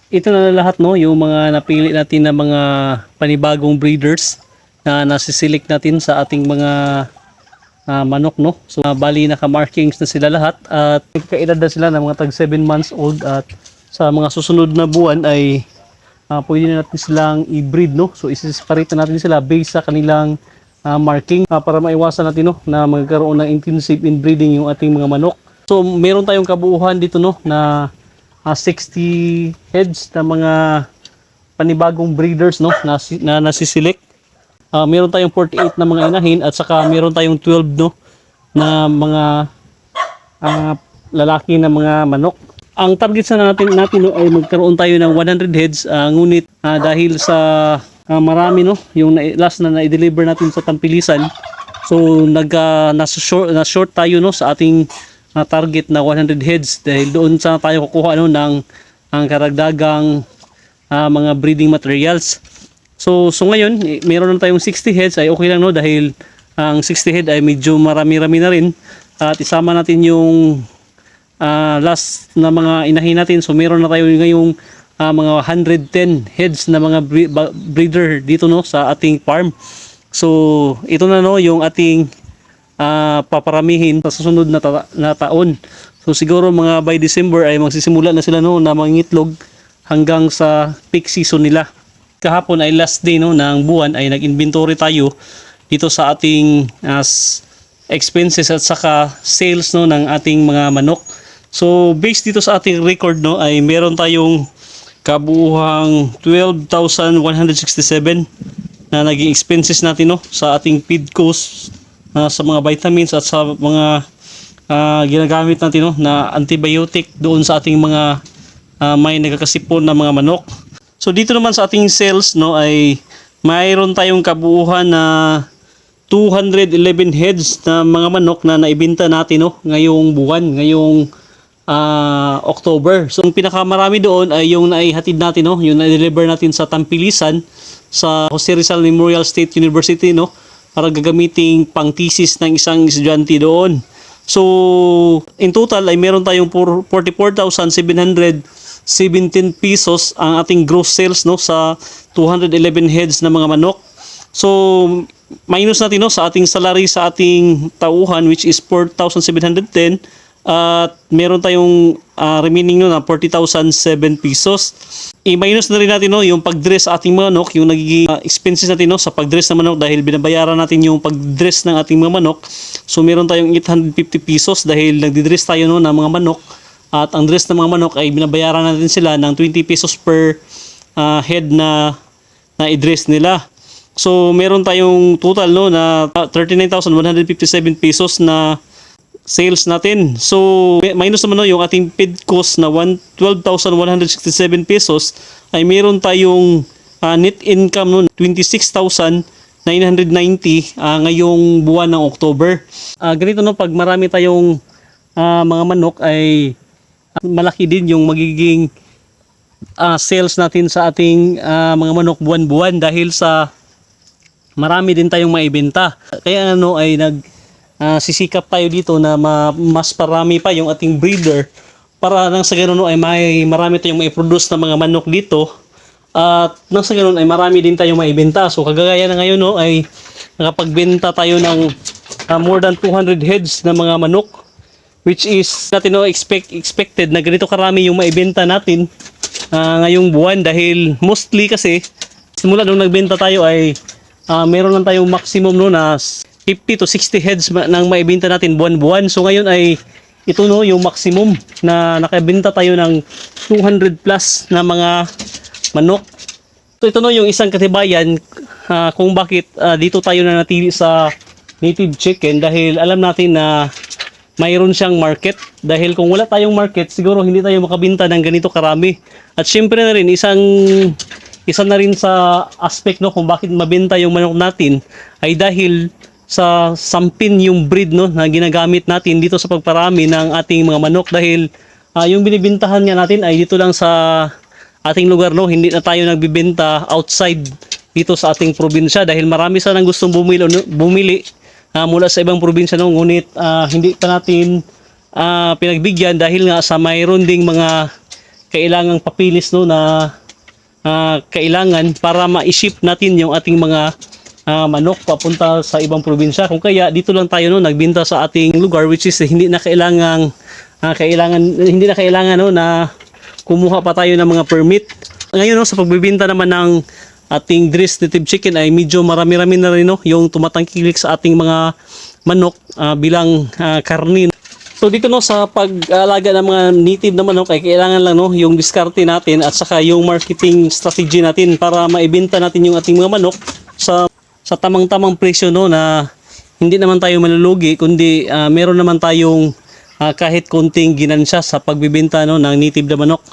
ito na lahat, no, yung mga napili natin na mga panibagong breeders na nasiselect natin sa ating mga manok, no. So bali naka-markings na sila lahat at nagkaedad na sila ng mga tag 7 months old at sa mga susunod na buwan ay pwede na natin silang i-breed, no. So isi-separate na natin sila based sa kanilang marking para maiwasan natin, no, na magkaroon ng intensive inbreeding yung ating mga manok. So meron tayong kabuuhan dito, no, na 60 heads na mga panibagong breeders, no, na nasiselect. Meron tayong 48 na mga inahin at saka meron tayong 12, no, na mga lalaki na mga manok. Ang target sa natin no, ay magkaroon tayo ng 100 heads, ngunit dahil sa marami, no, yung last na na-deliver natin sa Tampilisan, so na short tayo, no, sa ating target na 100 heads dahil doon sa tayo kukuha, no, ng ang karagdagang mga breeding materials. So ngayon, meron na tayong 60 heads ay okay lang, no, dahil ang 60 head ay medyo marami-rami na rin at isama natin yung last na mga inahin natin. So meron na tayo ngayong mga 110 heads na mga breeder dito, no, sa ating farm. So ito na, no, yung ating paparamihin sa susunod na taon. So siguro mga by December ay magsisimula na sila, no, na mangitlog hanggang sa peak season nila. Kahapon ay last day, no, ng buwan ay nag-inventory tayo dito sa ating expenses at saka sales, no, ng ating mga manok. So based dito sa ating record, no, ay meron tayong kabuuhang 12,167 na naging expenses natin, no, sa ating feed cost, sa mga vitamins at sa mga ginagamit natin, no, na antibiotic doon sa ating mga may nagkakasipon na mga manok. So dito naman sa ating sales, no, ay mayroon tayong kabuuhan na 211 heads na mga manok na naibenta natin, no, ngayong buwan, ngayong October. So ang pinakamarami doon ay yung naihatid natin, no, yung na-deliver natin sa Tampilisan sa Jose Rizal Memorial State University, no, para gagamiting pang thesis ng isang estudyante doon. So in total ay meron tayong 44,717 pesos ang ating gross sales, no, sa 211 heads na mga manok. So minus natin, no, sa ating salary sa ating tauhan which is 4,710 at meron tayong remaining, no, na 40,007 pesos. I-minus na rin natin, no, yung pag-dress sa ating manok, yung nagiging expenses natin, no, sa pag-dress ng manok dahil binabayaran natin yung pag-dress ng ating mga manok. So meron tayong 850 pesos dahil nagdi-dress tayo, no, ng mga manok. At ang dress ng mga manok ay binabayaran natin sila ng 20 pesos per head na i-dress nila. So meron tayong total, no, na 39,157 pesos na sales natin. So minus naman, no, yung ating feed cost na 12,167 pesos ay meron tayong net income, no, 26,990 ngayong buwan ng October. Ganito, no, pag marami tayong mga manok ay malaki din yung magiging sales natin sa ating mga manok buwan-buwan dahil sa marami din tayong maibenta. Kaya ano ay sisikap tayo dito na mas parami pa yung ating breeder para nang sa ganoon ay marami tayong mai-produce na mga manok dito at nang sa ganoon ay marami din tayong maibenta. So kagaya na ngayon, no, ay nakapagbenta tayo ng more than 200 heads na mga manok, which is natin, no, expected na ganito karami yung maibenta natin ngayong buwan dahil mostly kasi simula nung nagbenta tayo ay meron lang tayong maximum, no, na 50 to 60 heads nang maibenta natin buwan-buwan. So ngayon ay ito, no, yung maximum na nakabenta tayo ng 200 plus na mga manok. So ito, no, yung isang katibayan kung bakit dito tayo na natili sa native chicken dahil alam natin na mayroon siyang market. Dahil kung wala tayong market, siguro hindi tayo makabenta ng ganito karami. At syempre na rin, isa na rin sa aspect, no, kung bakit mabenta yung manok natin ay dahil sa sampin yung breed, no, na ginagamit natin dito sa pagparami ng ating mga manok dahil yung binibintahan nga natin ay dito lang sa ating lugar, no. Hindi na tayo nagbibenta outside dito sa ating probinsya dahil marami sanang gustong bumili mula sa ibang probinsya, no, ngunit hindi pa natin pinagbigyan dahil nga sa mayroon ding mga kailangang papilis no na kailangan para ma-ship natin yung ating mga manok papunta sa ibang probinsya. Kung kaya dito lang tayo no nagbenta sa ating lugar, which is hindi na kailangan no na kumuha pa tayo ng mga permit. Ngayon no sa pagbebenta naman ng ating Dres Native Chicken ay medyo marami-rami na rin no yung tumatangkilik sa ating mga manok bilang karni. So dito no sa pag-alaga ng mga native na manok ay kailangan lang no yung diskarte natin at saka yung marketing strategy natin para maibenta natin yung ating mga manok sa tamang-tamang presyo no na hindi naman tayo malulugi kundi meron naman tayong kahit konting ginansya sa pagbebenta no ng native na manok.